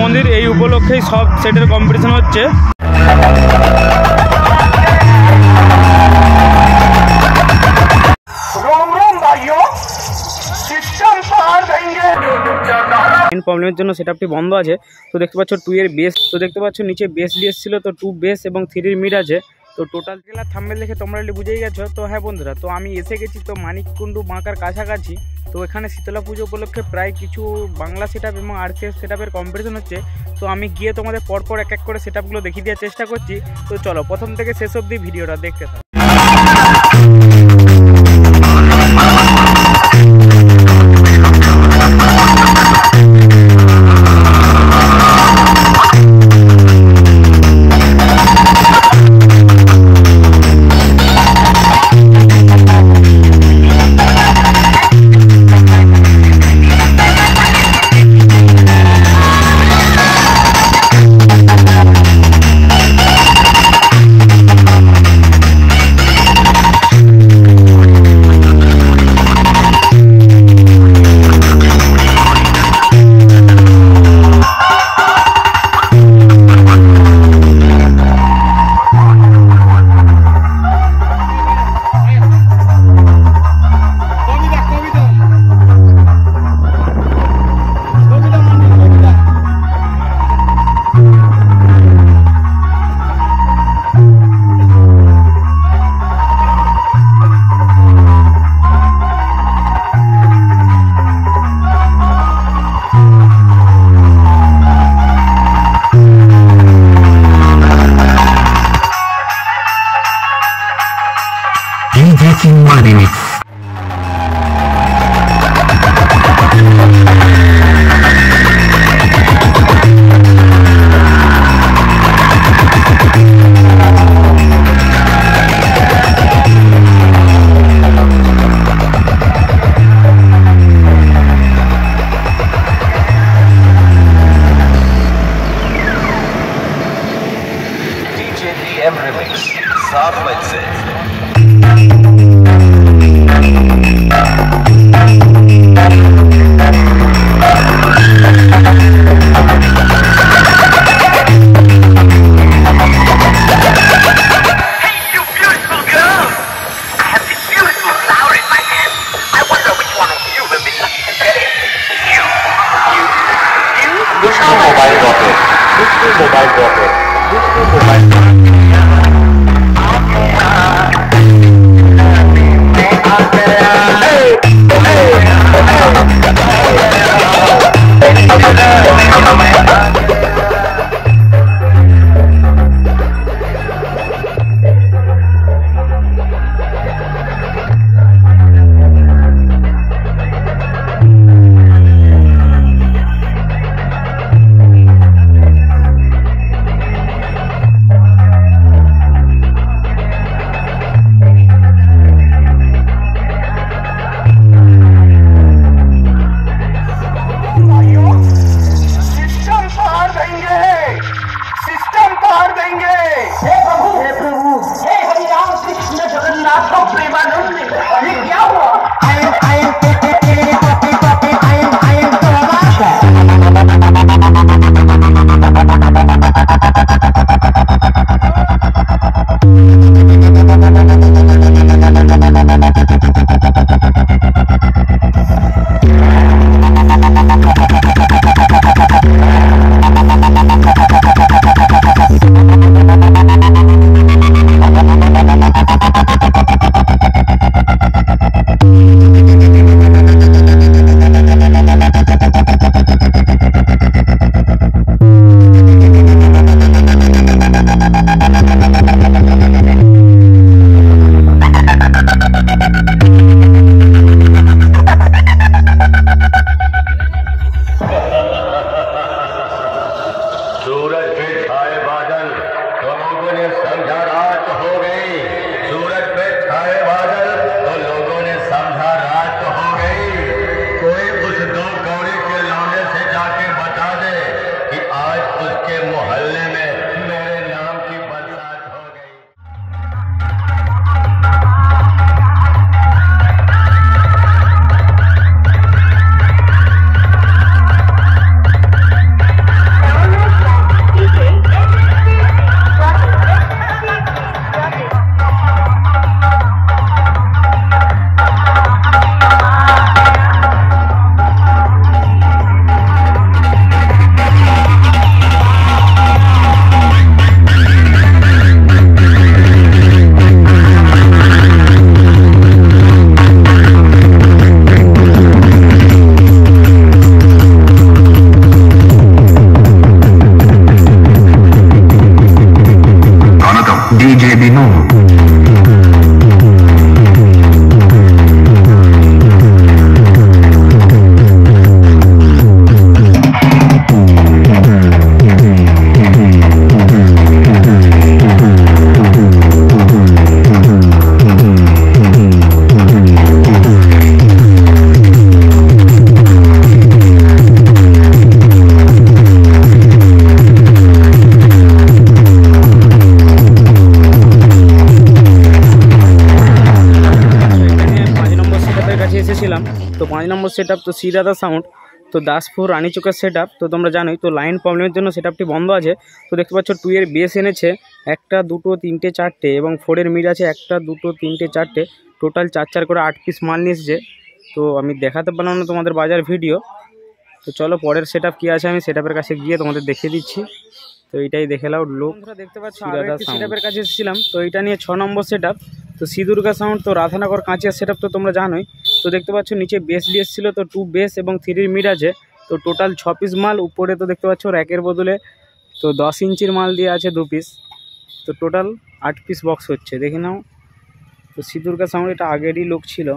মন্দির, এই উপলক্ষেই সব সেটের কম্পিটিশন হচ্ছে। প্রবলেমের জন্য সেটআপটি বন্ধ আছে। তো দেখতে পাচ্ছ 2 এর বেস, তো দেখতে পাচ্ছ নিচে বেস দিয়েছিল, তো 2 বেস এবং 3 মিড আছে। তো টোটাল খেলার থাম্বনেল দেখে তোমরা বুঝেই গেছো। তো হ্যাঁ বন্ধুরা, তো আমি এসে গেছি তো মানিককুণ্ডু বাঁকার কাছাকাছি। তো এখানে শীতলা পুজো উপলক্ষে প্রায় কিছু বাংলা সেটআপ এবং আরসিএফ সেটআপের কম্পিটিশন হচ্ছে। তো আমি গিয়ে তোমাদের পরপর এক এক করে সেটআপগুলো দেখিয়ে দেওয়ার চেষ্টা করছি। তো চলো প্রথম থেকে শেষ অবধি ভিডিওটা দেখতে থাকো। নম্বর সেট আপ, তো সি দাদা সাউন্ড, তো দাসপুর রানীচকের সেট আপ। তো তোমরা জানোই তো লাইন প্রবলেমের জন্য সেট আপটি বন্ধ আছে। তো দেখতে পাচ্ছ 2 এর বেস এনেছে 1টা 2টো 3টে 4টে এবং 4 এর মিড আছে 1টা 2টো 3টে 4টে, টোটাল 4 করে 8 পিস মাল নিয়ে এসেছে। তো আমি দেখাতে পারলাম না তোমাদের বাজার ভিডিও। তো চলো পরের সেট আপ কী আছে আমি সেট আপের কাছে গিয়ে তোমাদের দেখিয়ে দিচ্ছি। তো এইটাই দেখে নাও লোক। দেখতে পাচ্ছ সেট আপের কাছে এসেছিলাম, তো এটা নিয়ে 6 নম্বর সেট আপ। তো সি দুর্গা সাউন্ড, তো রাধানগর কাঁচিয়া সেট আপ তো তোমরা জানোই। তো দেখতে পাচ্ছ নিচে বেস দিয়ে এসেছিলো, তো 2 বেস এবং 3 মিড আছে। তো টোটাল 6 পিস মাল। উপরে তো দেখতে পাচ্ছ র্যাকের বদলে তো 10 ইঞ্চির মাল দিয়ে আছে 2 পিস। তো টোটাল 8 পিস বক্স হচ্ছে, দেখে নাও। তো সি দুর্গা সাউন্ড এটা আগেরই লোক ছিল।